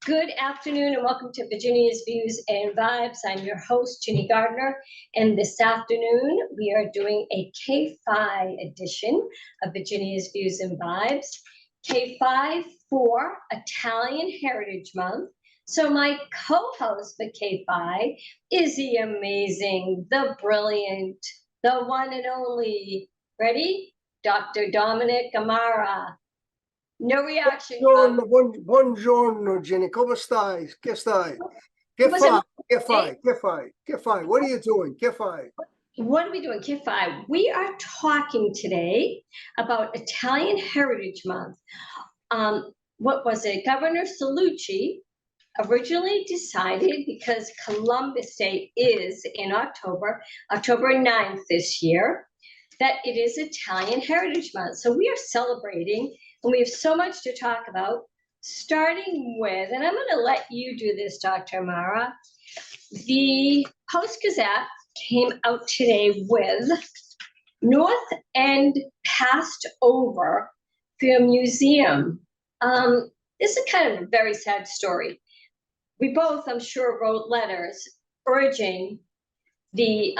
Good afternoon and welcome to Virginia's Views and Vibes. I'm your host, Ginny Gardner, and this afternoon we are doing a K-Phi edition of Virginia's Views and Vibes. K-Phi for Italian Heritage Month. So my co-host for K-Phi is the amazing, the brilliant, the one and only, ready? Dr. Dominic Amara. No reaction. Buongiorno, Jenny. Come stai? Che stai? Che fai? Che fai? Che fai? Che fai? What are you doing? Che fai? What are we doing, K-Phi? We are talking today about Italian Heritage Month. What was it? Governor Cellucci originally decided, because Columbus Day is in October 9th this year, that it is Italian Heritage Month. So we are celebrating, and we have so much to talk about, starting with, and I'm going to let you do this, Dr. Amara. The Post-Gazette came out today with North End passed over for a museum. This is kind of a very sad story. We both, I'm sure, wrote letters urging the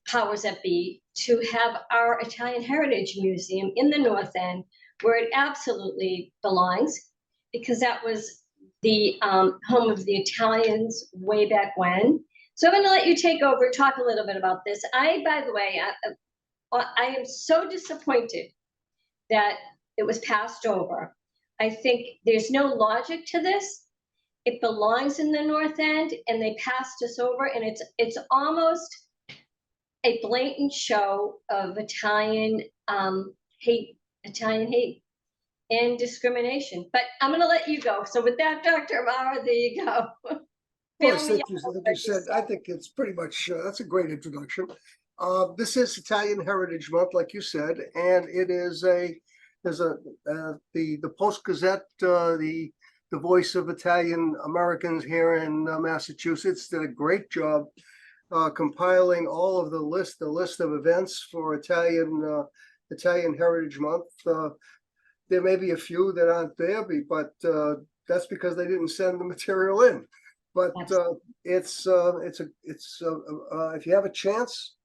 powers that be to have our Italian Heritage Museum in the North End, where it absolutely belongs, because that was the home of the Italians way back when. So I'm going to let you take over, talk a little bit about this. By the way, I am so disappointed that it was passed over. I think there's no logic to this. It belongs in the North End, and they passed us over, and it's almost a blatant show of Italian hate and discrimination. But I'm going to let you go. So with that, Dr. Amara, there you go. Well, like you said, I think it's pretty much, that's a great introduction. This is Italian Heritage Month, like you said, and it is the Post-Gazette, the voice of Italian Americans here in Massachusetts, did a great job compiling all of the list of events for Italian Heritage Month. There may be a few that aren't there, but that's because they didn't send the material in. But if you have a chance,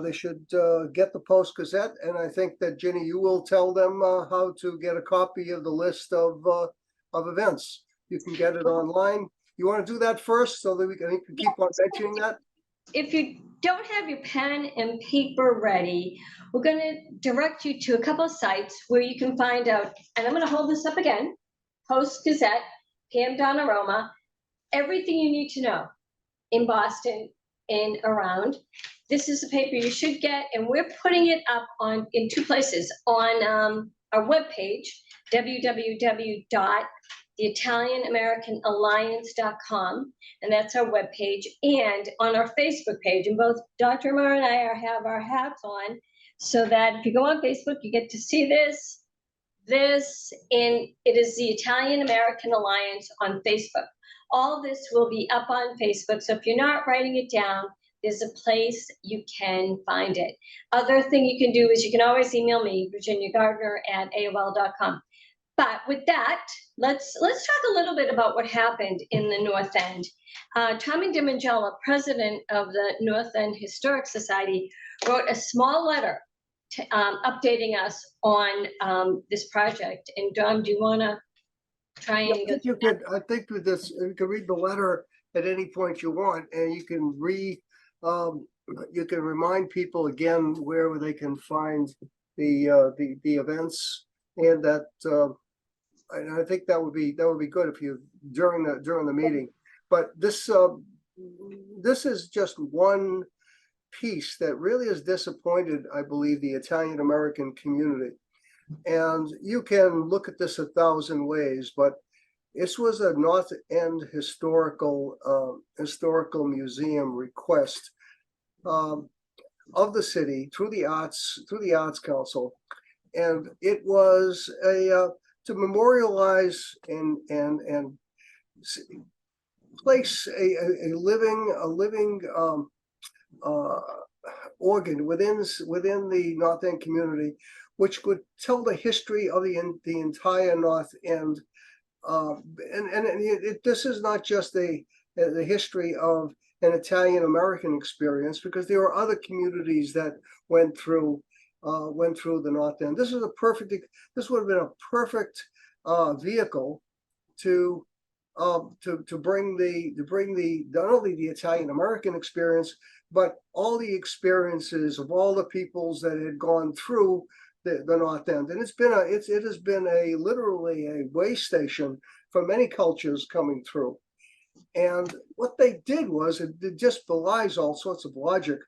they should get the Post-Gazette, and I think that, Ginny, you will tell them how to get a copy of the list of events. You can get it online. You want to do that first so that we can keep on mentioning that? If you don't have your pen and paper ready, we're going to direct you to a couple of sites where you can find out, and I'm going to hold this up again, Post-Gazette, Pam Donnaroma, everything you need to know in Boston and around. This is a paper you should get, and we're putting it up in two places, on our webpage, www.theitalianamericanalliance.com, and that's our webpage, and on our Facebook page. And both Dr. Amara and I have our hats on, so that if you go on Facebook, you get to see this, and it is the Italian American Alliance on Facebook. All this will be up on Facebook, so if you're not writing it down, there's a place you can find it. Other thing you can do is you can always email me, virginiagardner@aol.com. But with that, let's talk a little bit about what happened in the North End. Tommy DiMangelo, president of the North End Historic Society, wrote a small letter updating us on this project. And Dom, do you want to try and? I think with this, you can read the letter at any point you want, and you can remind people again where they can find the events, and that. And I think that would be good if you during the meeting. But this is just one piece that really has disappointed, I believe, the Italian American community. And you can look at this 1,000 ways, but this was a North End historical museum request of the city through the Arts Council, and it was to memorialize and place a living organ within the North End community, which would tell the history of the entire North End This is not just the history of an Italian American experience, because there were other communities that went through the North End. This would have been a perfect vehicle to bring not only the Italian American experience, but all the experiences of all the peoples that had gone through the North End. And it has been literally a way station for many cultures coming through. And what they did was, it just belies all sorts of logic,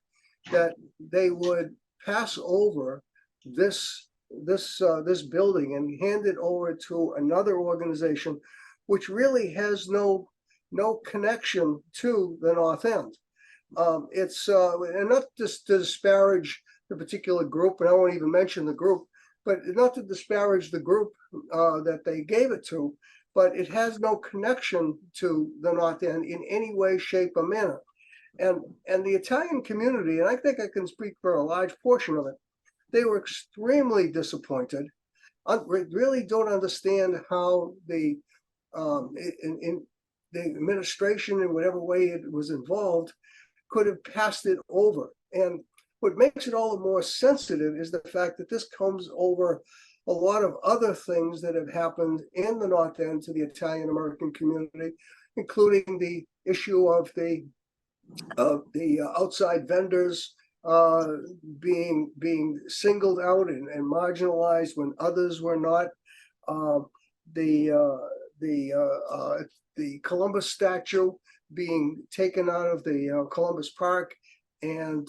that they would pass over this building and hand it over to another organization, which really has no connection to the North End. It's and not just to disparage the particular group, and I won't even mention the group, but not to disparage the group that they gave it to, but it has no connection to the North End in any way, shape, or manner. And the Italian community, and I think I can speak for a large portion of it, they were extremely disappointed. Really don't understand how the administration, in whatever way it was involved, could have passed it over. And what makes it all the more sensitive is the fact that this comes over a lot of other things that have happened in the North End to the Italian American community, including the issue of the outside vendors being singled out and marginalized when others were not. The Columbus statue being taken out of the Columbus Park and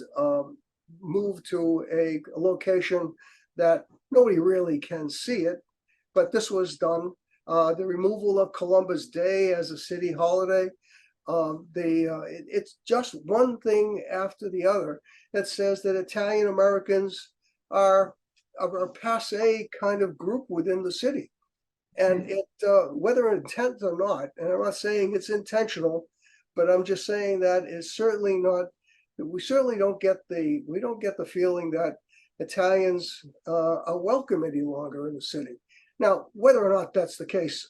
moved to a location that nobody really can see it, but this was done. The removal of Columbus Day as a city holiday. It's just one thing after the other that says that Italian Americans are a passe kind of group within the city. And whether intent or not, and I'm not saying it's intentional, but I'm just saying that it's certainly not. We certainly don't get the feeling that Italians are welcome any longer in the city. Now, whether or not that's the case,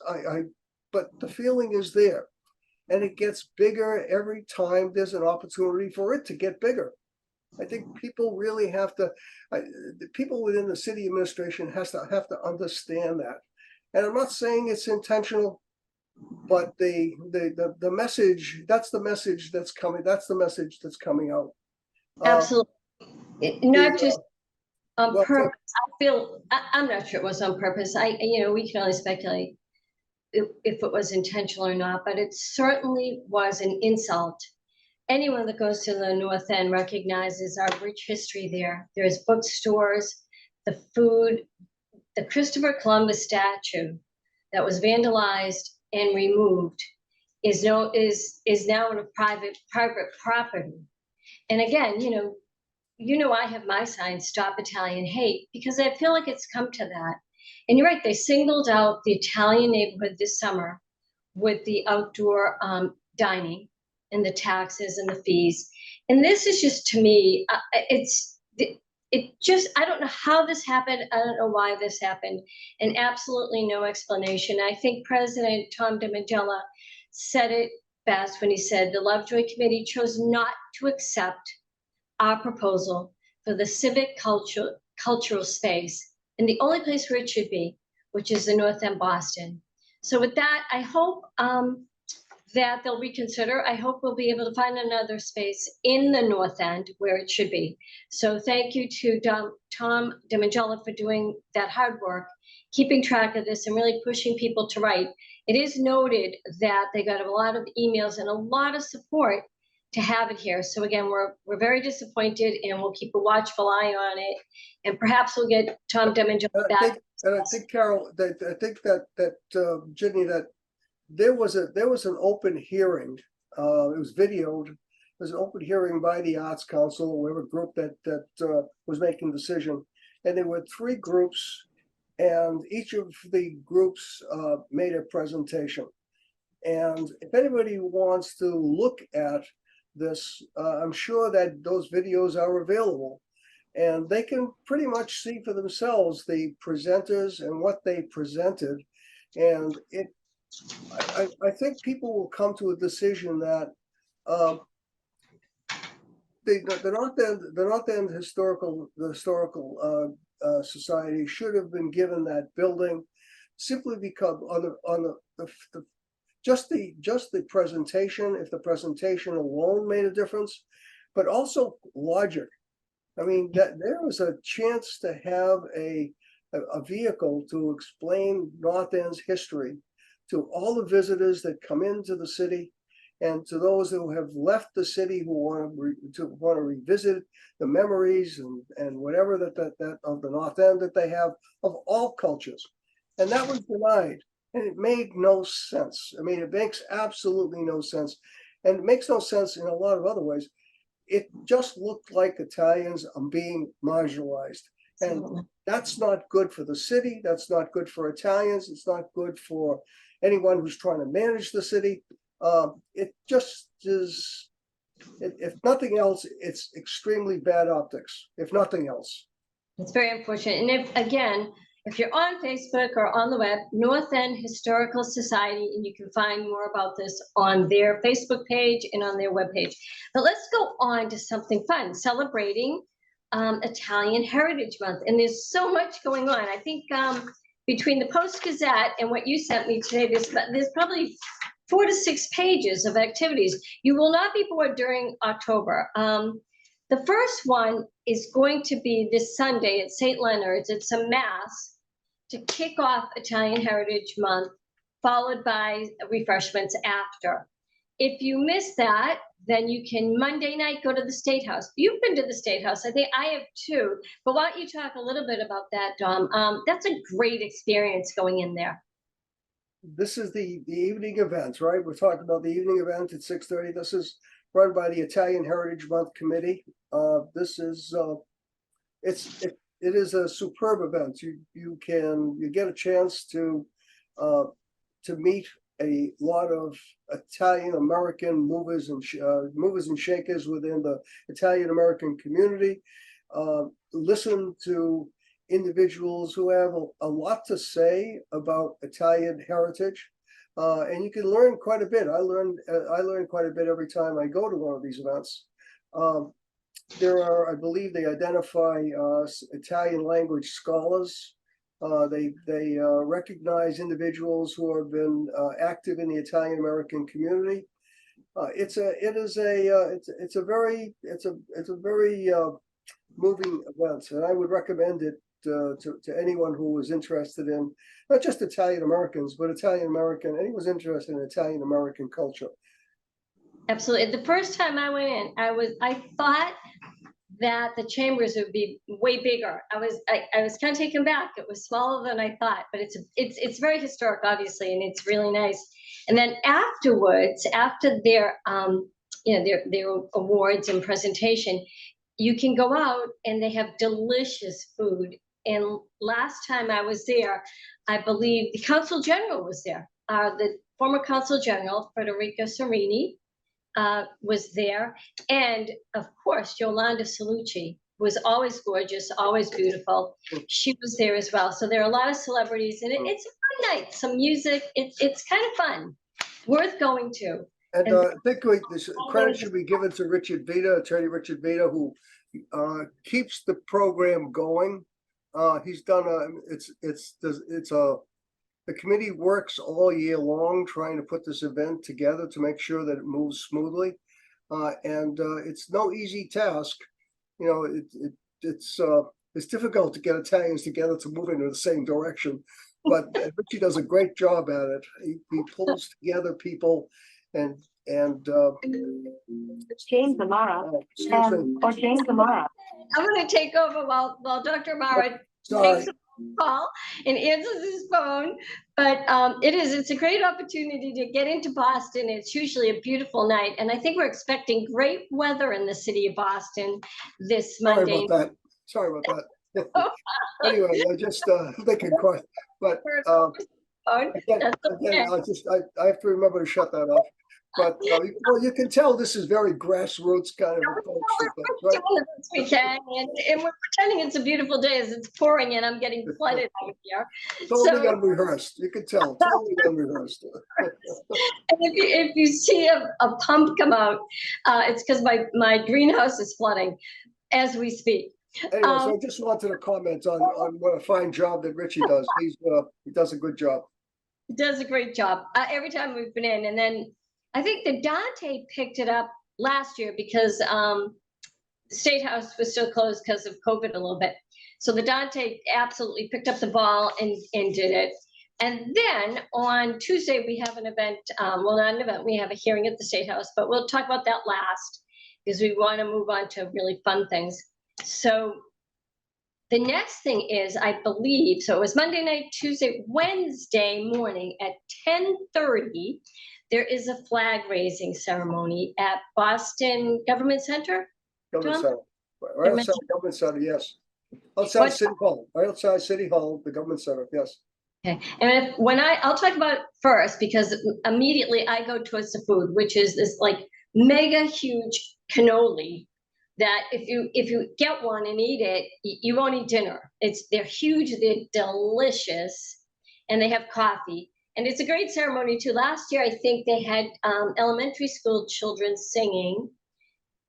but the feeling is there, and it gets bigger every time there's an opportunity for it to get bigger. I think people really have to. The people within the city administration have to understand that. And I'm not saying it's intentional, but the message, that's the message that's coming. That's the message that's coming out. Absolutely. Not just on well, purpose. I'm not sure it was on purpose. We can only speculate if it was intentional or not, but it certainly was an insult. Anyone that goes to the North End recognizes our rich history there. There's bookstores, the food, the Christopher Columbus statue that was vandalized and removed is now in a private property. And again, I have my sign, Stop Italian Hate, because I feel like it's come to that. And you're right, they singled out the Italian neighborhood this summer with the outdoor dining and the taxes and the fees. And this is just, to me, I don't know how this happened. I don't know why this happened, and absolutely no explanation. I think President Tom DiMangiello said it best when he said the Lovejoy Committee chose not to accept our proposal for the civic cultural space in the only place where it should be, which is the North End Boston. So with that, I hope that they'll reconsider. I hope we'll be able to find another space in the North End where it should be. So thank you to Tom DiMangiello for doing that hard work, keeping track of this and really pushing people to write. It is noted that they got a lot of emails and a lot of support to have it here. So again, we're very disappointed, and we'll keep a watchful eye on it, and perhaps we'll get Tom DiMangiello back. I think, Carol, I think that Ginny, that there was an open hearing. It was videoed. There was an open hearing by the Arts Council, or whatever group that was making the decision, and there were 3 groups, and each of the groups made a presentation. And if anybody wants to look at this, I'm sure that those videos are available, and they can pretty much see for themselves the presenters and what they presented. And I think people will come to a decision that the North End Historical Society should have been given that building simply because on the just the presentation, if the presentation alone made a difference, but also logic. I mean, that there was a chance to have a vehicle to explain North End's history to all the visitors that come into the city, and to those who have left the city who want to revisit the memories and whatever that of the North End that they have of all cultures, and that was denied, and it made no sense. I mean, it makes absolutely no sense, and it makes no sense in a lot of other ways. It just looked like Italians are being marginalized, and Absolutely. that's not good for the city. That's not good for Italians. It's not good for anyone who's trying to manage the city. It just is, if nothing else, it's extremely bad optics, if nothing else. It's very unfortunate. And if you're on Facebook or on the web, North End Historical Society, and you can find more about this on their Facebook page and on their webpage. But let's go on to something fun, celebrating Italian Heritage Month. And there's so much going on. I think between the Post-Gazette and what you sent me today, there's probably 4 to 6 pages of activities. You will not be bored during October. The first one is going to be this Sunday at St. Leonard's. It's a mass to kick off Italian Heritage Month, followed by refreshments after. If you miss that, then you can Monday night go to the State House. You've been to the State House. I think I have too. But why don't you talk a little bit about that, Dom? That's a great experience going in there. This is the evening event, right? We're talking about the evening event at 6:30. This is run by the Italian Heritage Month Committee. This is it is a superb event. You get a chance to meet a lot of Italian American movers and shakers within the Italian American community. Listen to individuals who have a lot to say about Italian heritage, and you can learn quite a bit. I learn quite a bit every time I go to one of these events. There are, I believe, they identify Italian language scholars. They recognize individuals who have been active in the Italian American community. It's a very moving event, and I would recommend it to anyone who was interested in not just Italian Americans, but Italian American, anyone who's interested in Italian American culture. Absolutely. The first time I went in, I thought that the chambers would be way bigger. I was kind of taken back. It was smaller than I thought, but it's very historic, obviously, and it's really nice. And then afterwards, after their their awards and presentation, you can go out and they have delicious food. And last time I was there, I believe the Consul General was there. The former Consul General, Federico Serini, was there. And of course, Yolanda Salucci was always gorgeous, always beautiful. She was there as well. So there are a lot of celebrities, and it's a fun night, some music. It's kind of fun, worth going to. And I think this credit should be given to Richard Vita, Attorney Richard Vita, who keeps the program going. He's done the committee works all year long trying to put this event together to make sure that it moves smoothly. And it's no easy task. You know, it's difficult to get Italians together to move in the same direction, but Richie does a great job at it. He pulls together people and James Amara. Or James Amara. I'm going to take over while Dr. Amara takes a call and answers his phone. But it's a great opportunity to get into Boston. It's usually a beautiful night, and I think we're expecting great weather in the city of Boston this Monday. Sorry about that. Anyway, I just thinking, but again, I have to remember to shut that off. But, well, you can tell this is very grassroots kind of approach to things, We're right? doing the best we can, and we're pretending it's a beautiful day as it's pouring and I'm getting flooded out here. Totally So, unrehearsed. You can tell, totally unrehearsed. and if you see a pump come out, it's because my greenhouse is flooding as we speak. Anyway, so I just wanted to comment on what a fine job that Richie does. He does a good job. Does a great job every time we've been in. And then I think the Dante picked it up last year because the State House was still closed because of COVID a little bit. So the Dante absolutely picked up the ball and did it. And then on Tuesday, we have an event, well, not an event, we have a hearing at the State House, but we'll talk about that last because we want to move on to really fun things. So the next thing is, I believe, so it was Monday night, Tuesday, Wednesday morning at 10:30, there is a flag raising ceremony at Boston Government Center. Government John? Center. Right outside Government Center, yes. Outside What- City Hall, right outside City Hall, the Government Center, yes. Okay, and I'll talk about it first because immediately I go towards the food, which is this like mega huge cannoli that if you get one and eat it, you won't eat dinner. They're huge, they're delicious, and they have coffee. And it's a great ceremony too. Last year, I think they had elementary school children singing.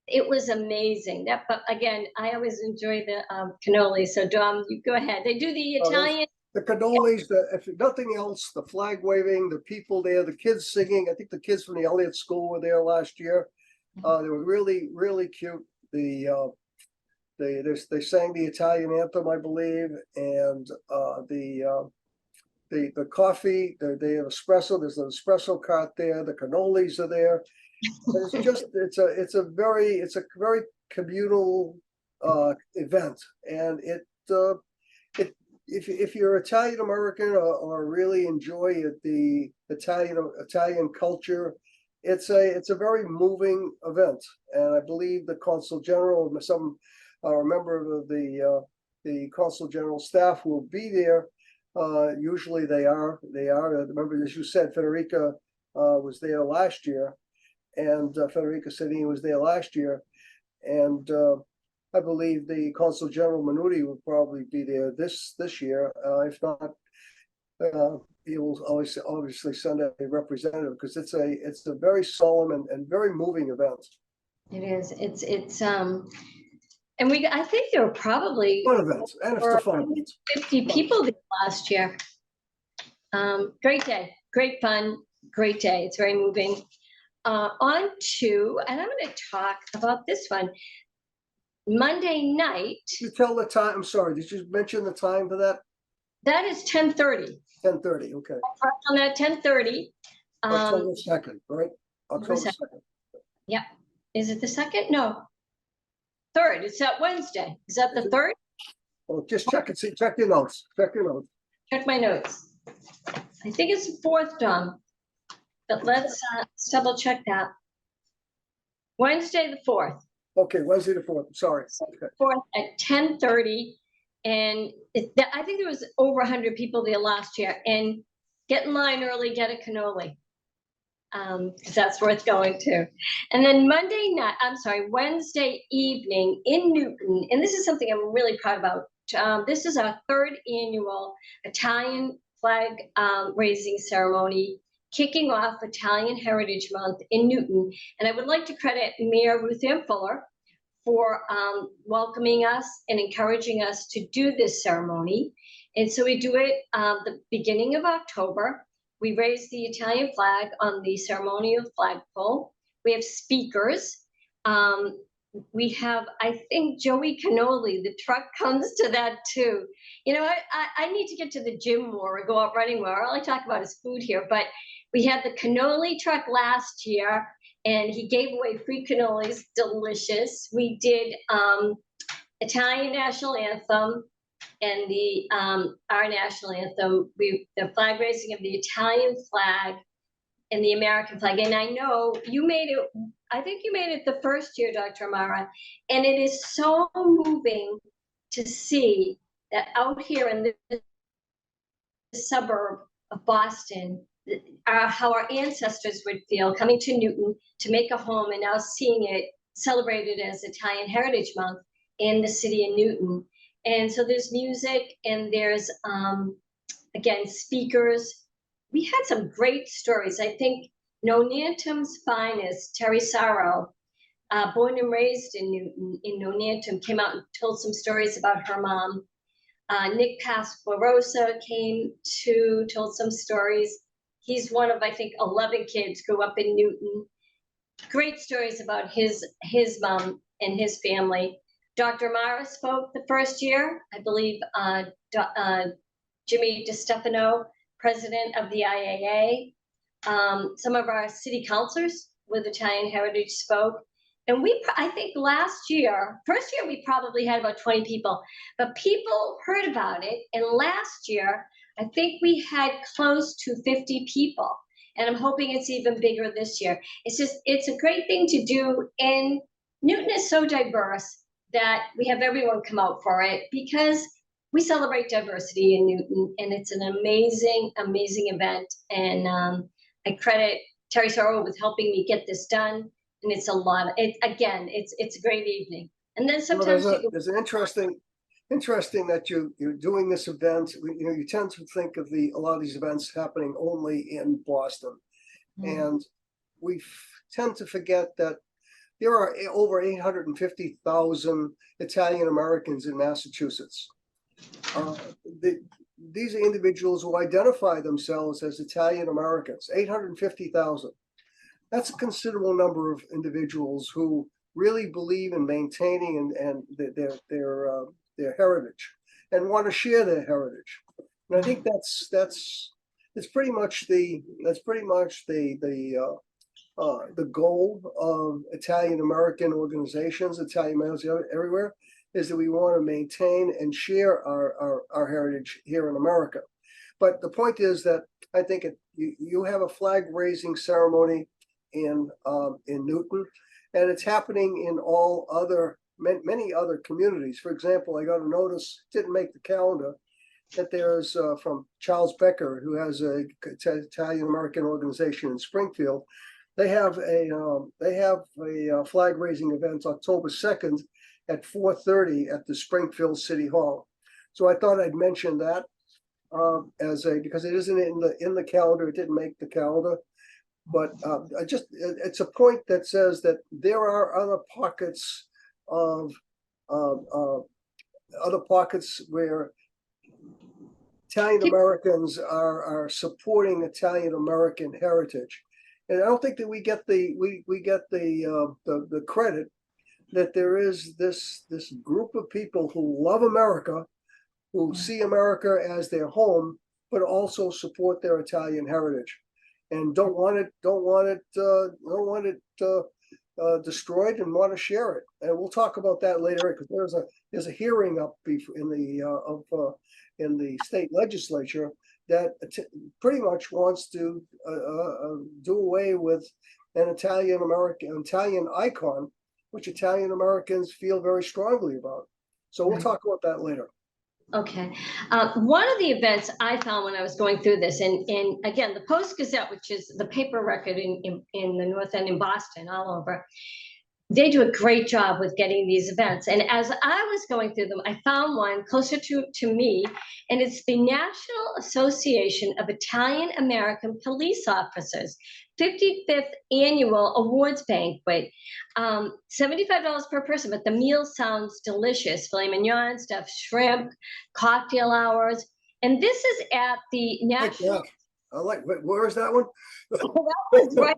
It was amazing. But again, I always enjoy the cannoli. So Dom, you go ahead. They do the Italian. The cannolis, if nothing else, the flag waving, the people there, the kids singing. I think the kids from the Elliott School were there last year. They were really, really cute. They sang the Italian anthem, I believe, and the coffee. They have espresso. There's an espresso cart there. The cannolis are there. It's a very communal event, and if you're Italian American or really enjoy the Italian culture, it's a very moving event. And I believe the Consul General, some member of the Consul General staff will be there. Usually they are. Remember, as you said, Federica was there last year, and Federica Sedini was there last year, and I believe the Consul General Minuti will probably be there this year. If not, he will always obviously send a representative because it's a very solemn and very moving event. It is. It's and I think there were probably Fun events, and it's the fun events. 50 people there last year. Great day, great fun, great day. It's very moving. On to, and I'm going to talk about this one. Monday night. Did you tell the time? I'm sorry. Did you mention the time for that? That is 10:30. 10:30. Okay. Correct on that 10:30. October 2nd, right? October 2nd. Yep. Is it the 2nd? No. 3rd. It's that Wednesday. Is that the 3rd? Well, just check and see. Check your notes. Check your notes. Check my notes. I think it's the 4th, Dom. But let's double check that. Wednesday the 4th. Okay, Wednesday the 4th. Sorry. Okay. 4th at 10:30. And I think there was over 100 people there last year. And get in line early, get a cannoli. Because that's worth going to. And then Wednesday evening in Newton, and this is something I'm really proud about. This is our 3rd annual Italian flag raising ceremony, kicking off Italian Heritage Month in Newton. And I would like to credit Mayor Ruth Ann Fuller for welcoming us and encouraging us to do this ceremony. And so we do it the beginning of October. We raise the Italian flag on the ceremonial flagpole. We have speakers. We have, I think, Joey Cannoli, the truck comes to that too. You know, I need to get to the gym more or go out running more. All I talk about is food here, but we had the cannoli truck last year and he gave away free cannolis, delicious. We did Italian national anthem and the our national anthem, the flag raising of the Italian flag and the American flag. And I know you made it, I think you made it the first year, Dr. Amara, and it is so moving to see that out here in the suburb of Boston, how our ancestors would feel coming to Newton to make a home and now seeing it celebrated as Italian Heritage Month in the city of Newton. And so there's music and there's, again, speakers. We had some great stories. I think Nonantum's finest, Terry Sorrow, born and raised in Newton, in Nonantum, came out and told some stories about her mom. Nick Pasquarosa told some stories. He's one of, I think, 11 kids, grew up in Newton. Great stories about his mom and his family. Dr. Mara spoke the first year, I believe. Jimmy DiStefano, president of the IAA. Some of our city councilors with Italian heritage spoke. And I think first year, we probably had about 20 people, but people heard about it. And last year, I think we had close to 50 people. And I'm hoping it's even bigger this year. It's a great thing to do. And Newton is so diverse that we have everyone come out for it because we celebrate diversity in Newton. And it's an amazing, amazing event. And I credit Terry Sorrow with helping me get this done. And it's a lot. It's a great evening. And then sometimes there's an interesting that you're doing this event. You tend to think of a lot of these events happening only in Boston, and we tend to forget that there are over 850,000 Italian Americans in Massachusetts. These are individuals who identify themselves as Italian Americans. 850,000. That's a considerable number of individuals who really believe in maintaining and their heritage and want to share their heritage. And I think that's pretty much the goal of Italian American organizations, Italian Americans everywhere, is that we want to maintain and share our heritage here in America. But the point is that I think you have a flag raising ceremony in Newton, and it's happening in many other communities. For example, I got a notice, didn't make the calendar, that there's from Charles Becker, who has a Italian American organization in Springfield. They have a flag raising event October 2nd at 4:30 at the Springfield City Hall. So I thought I'd mention that because it isn't in the calendar. It didn't make the calendar. But it's a point that says that there are other pockets where Italian Americans are supporting Italian American heritage, and I don't think that we get the credit that there is this group of people who love America, who see America as their home, but also support their Italian heritage. And don't want it destroyed and want to share it. And we'll talk about that later because there's a hearing up in the state legislature that pretty much wants to do away with an Italian icon, which Italian Americans feel very strongly about. So we'll talk about that later. Okay. One of the events I found when I was going through this, and again, the Post-Gazette, which is the paper record in the North End in Boston, all over, they do a great job with getting these events. And as I was going through them, I found one closer to me, and it's the National Association of Italian American Police Officers 55th Annual Awards Banquet. $75 per person, but the meal sounds delicious. Filet mignon, stuffed shrimp, cocktail hours. And this is at the National... Where is that one? That was right,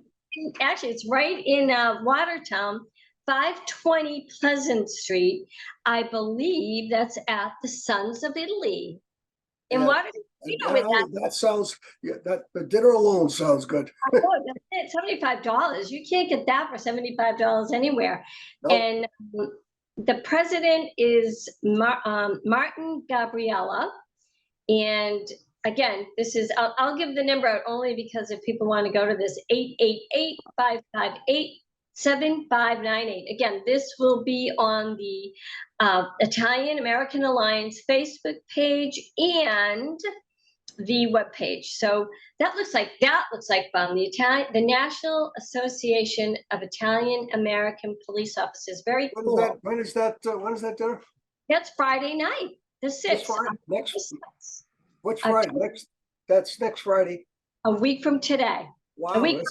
actually, it's right in Watertown, 520 Pleasant Street. I believe that's at the Sons of Italy. In Watertown. That sounds, that the dinner alone sounds good. That's it, $75. You can't get that for $75 anywhere. Nope. And the president is Martin Gabriella. And again, this is, I'll give the number out only because if people want to go to this, 888-558-7598. Again, this will be on the Italian American Alliance Facebook page, and the webpage. So that looks like fun. The National Association of Italian American Police Officers. Very When is cool. that, when is that, when is that dinner? That's Friday night, the This 6th. Friday, next, which October- Friday? That's next Friday. A week from today. Wow, week-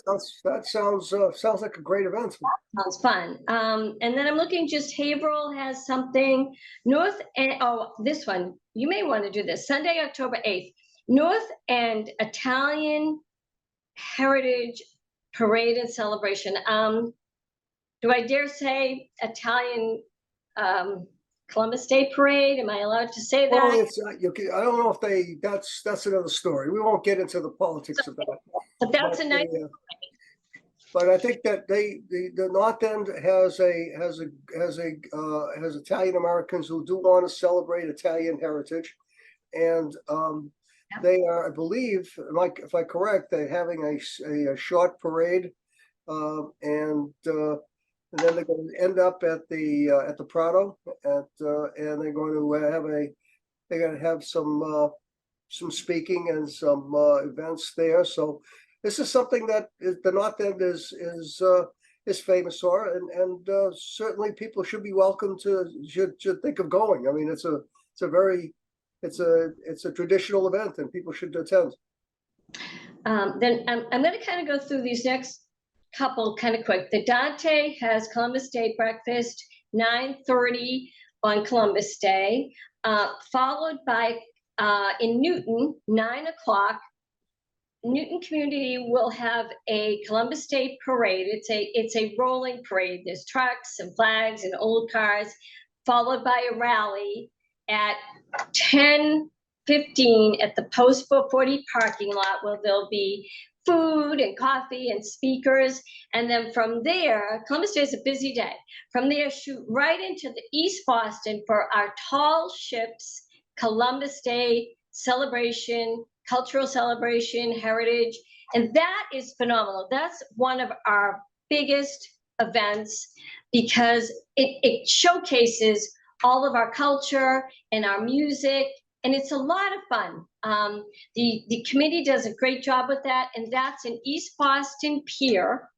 that sounds like a great event. Sounds fun. And then I'm looking, just Haverhill has something. This one, you may want to do this. Sunday, October 8th. North End Italian Heritage Parade and Celebration. Do I dare say Italian Columbus Day Parade? Am I allowed to say Well, that? it's, I don't know if that's another story. We won't get into the politics of that. But that's a But nice. But I think that the North End has Italian Americans who do want to celebrate Italian heritage. And they are, I believe, like, if I correct, they're having a short parade. And then they're going to end up at the Prado and they're going to have some speaking and some events there. So this is something that the North End is famous for, and certainly people should be welcome should think of going. I mean, it's a traditional event, and people should attend. Then I'm going to kind of go through these next couple kind of quick. The Dante has Columbus Day breakfast, 9:30 on Columbus Day, followed by in Newton, 9 o'clock. Newton community will have a Columbus Day parade. It's a rolling parade. There's trucks and flags and old cars, followed by a rally at 10:15 at the Post 440 parking lot, where there'll be food and coffee and speakers. And then from there, Columbus Day is a busy day. From there, shoot right into the East Boston for our Tall Ships Columbus Day celebration, cultural celebration, heritage. And that is phenomenal. That's one of our biggest events because it showcases all of our culture and our music, and it's a lot of fun. The committee does a great job with that, and that's in East Boston Pier,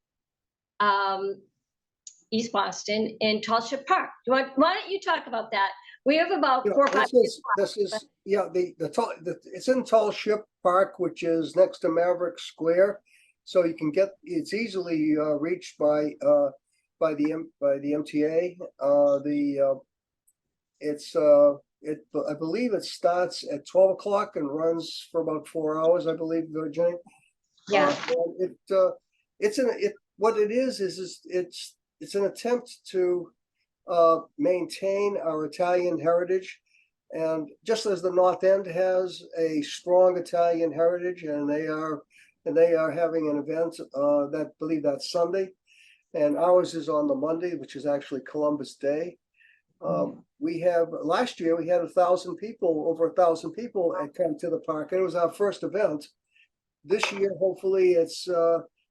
East Boston in Tall Ship Park. Why don't you talk about that? We have about 4 or 5 This is it's in Tall Ship Park, which is next to Maverick Square, so you can it's easily reached by the MTA. I believe it starts at 12 o'clock and runs for about 4 hours, I believe, Virginia. Yeah. What it is it's an attempt to maintain our Italian heritage. And just as the North End has a strong Italian heritage, and they are having an event that I believe that's Sunday, and ours is on the Monday, which is actually Columbus Day. Last year we had over 1,000 people come to the park, and it was our first event. This year, hopefully,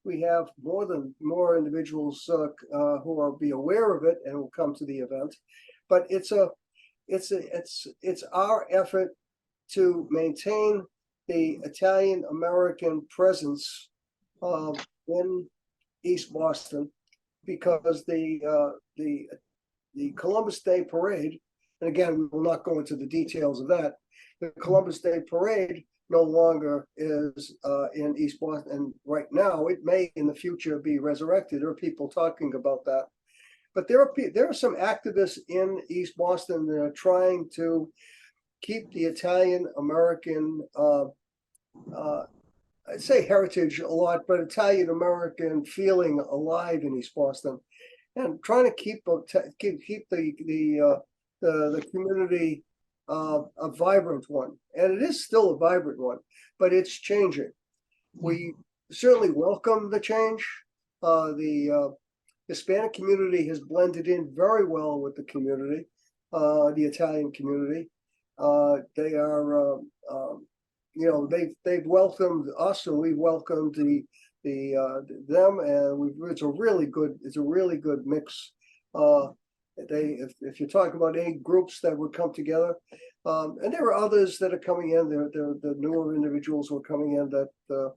we have more individuals who will be aware of it and will come to the event. But it's our effort to maintain the Italian American presence in East Boston, because the Columbus Day Parade, and again, we will not go into the details of that. The Columbus Day Parade no longer is in East Boston, and right now it may in the future be resurrected. There are people talking about that, but there are some activists in East Boston that are trying to keep the Italian American I'd say heritage a lot, but Italian American feeling alive in East Boston, and trying to keep the community a vibrant one. And it is still a vibrant one, but it's changing. We certainly welcome the change. The Hispanic community has blended in very well with the community, the Italian community. They are, they've welcomed us, and we've welcomed them, and it's a really good mix. if you're talking about any groups that would come together, and there are others that are coming in, the newer individuals who are coming in that are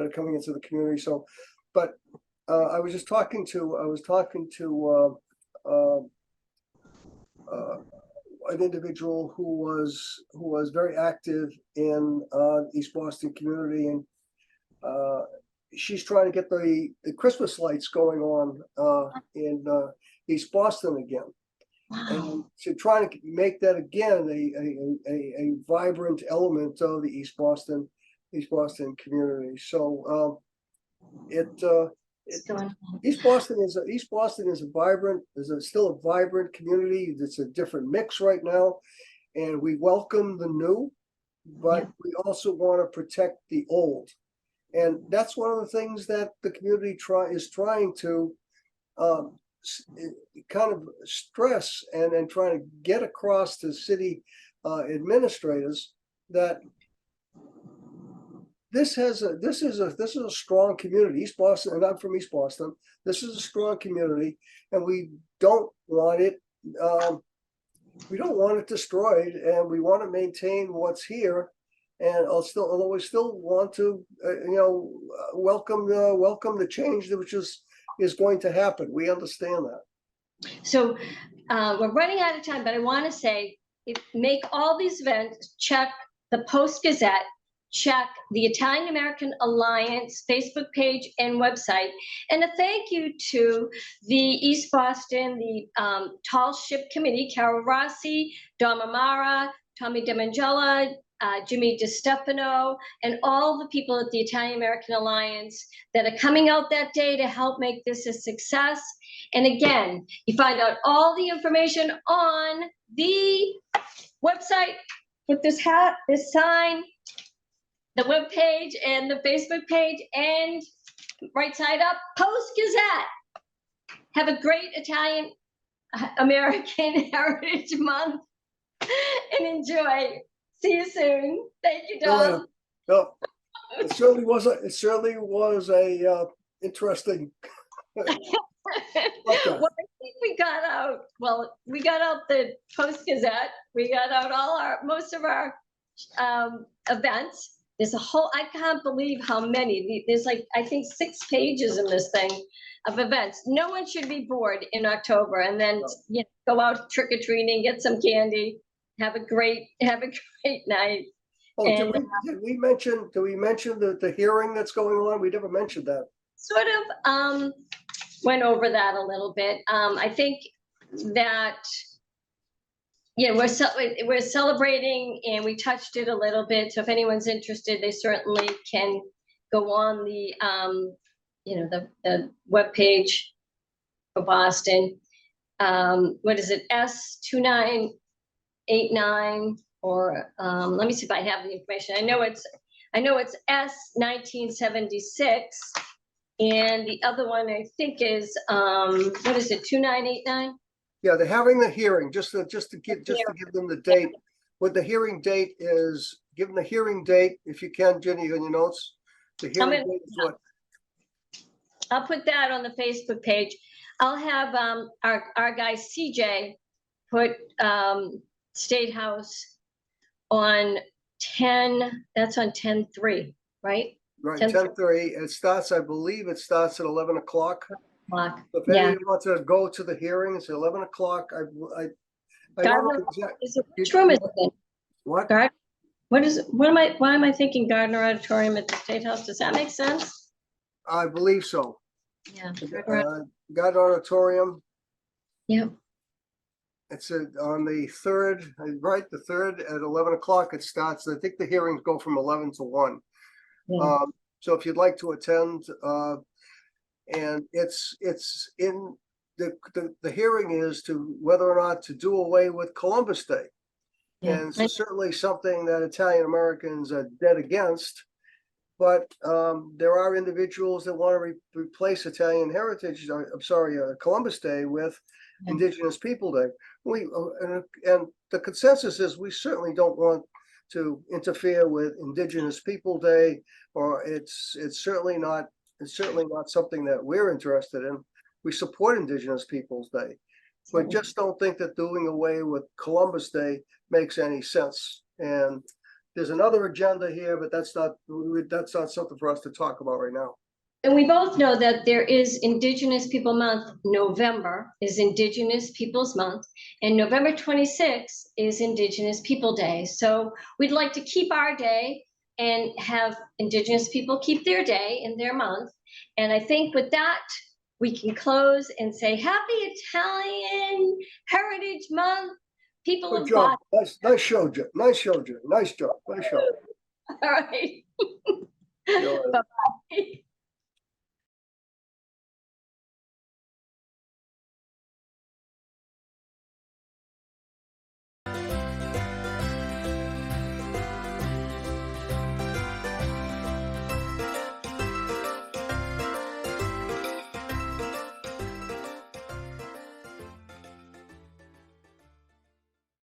coming into the community. So, but I was talking to an individual who was very active in East Boston community, and she's trying to get the Christmas lights going on in East Boston again. Wow. And to try to make that again a vibrant element of the East Boston community. So East Boston is still a vibrant community. It's a different mix right now, and we welcome the new, but we also want to protect the old. And that's one of the things that the community is trying to kind of stress and trying to get across to city administrators that this is a strong community. East Boston, and I'm from East Boston. This is a strong community, and we don't want it. We don't want it destroyed, and we want to maintain what's here. And although we still want to, welcome the change which is going to happen. We understand that. So we're running out of time, but I want to say, make all these events, check the Post-Gazette, check the Italian American Alliance Facebook page and website. And a thank you to the East Boston, the Tall Ship Committee, Carol Rossi, Don Mamara, Tommy DeMangela, Jimmy DiStefano, and all the people at the Italian American Alliance that are coming out that day to help make this a success. And again, you find out all the information on the website with this hat, this sign, the web page, and the Facebook page, and right side up, Post-Gazette. Have a great Italian American Heritage Month and enjoy. See you soon. Thank you, Don. No, it certainly was a interesting. Well, I think we got out the Post-Gazette. We got out most of our events. There's I can't believe how many. There's I think 6 pages in this thing of events. No one should be bored in October, and then go out trick-or-treating, get some candy, have a great night. Oh, did we mention the hearing that's going on? We never mentioned that. Sort of went over that a little bit. I think that we're celebrating, and we touched it a little bit. So if anyone's interested, they certainly can go on the the webpage for Boston. What is it? S2989, or let me see if I have the information. I know it's S1976, and the other one I think is what is it? 2989. Yeah, they're having the hearing, just to give them the date. What the hearing date is, give them the hearing date, if you can, Jenny, on your notes. The hearing date is what? I'll put that on the Facebook page. I'll have our guy CJ put State House on 10, that's on 10/3, right? Right, 10/3. It starts, I believe it starts at 11 o'clock. If anyone wants to go to the hearing, it's 11 o'clock. I don't know exactly. Which room is it? What? Why am I thinking Gardner Auditorium at the State House? Does that make sense? I believe so. Yeah. Gardner Auditorium. Yep. It's on the 3rd, right? The 3rd at 11 o'clock it starts. I think the hearings go from 11 to 1. Yeah. So if you'd like to attend, and it's in the hearing is to whether or not to do away with Columbus Day. Yeah. And it's certainly something that Italian Americans are dead against. But there are individuals that want to replace Italian heritage, Columbus Day with Indigenous People Day. And the consensus is we certainly don't want to interfere with Indigenous People Day, or it's certainly not something that we're interested in. We support Indigenous Peoples Day, but just don't think that doing away with Columbus Day makes any sense. And there's another agenda here, but that's not something for us to talk about right now. And we both know that there is Indigenous People Month. November is Indigenous Peoples Month, and November 26th is Indigenous People Day. So we'd like to keep our day and have Indigenous people keep their day in their month. And I think with that, we can close and say Happy Italian Heritage Month, people Good of job. Boston. Nice show, Jim. Nice show, Jim. Nice job. Nice show. All right. You know,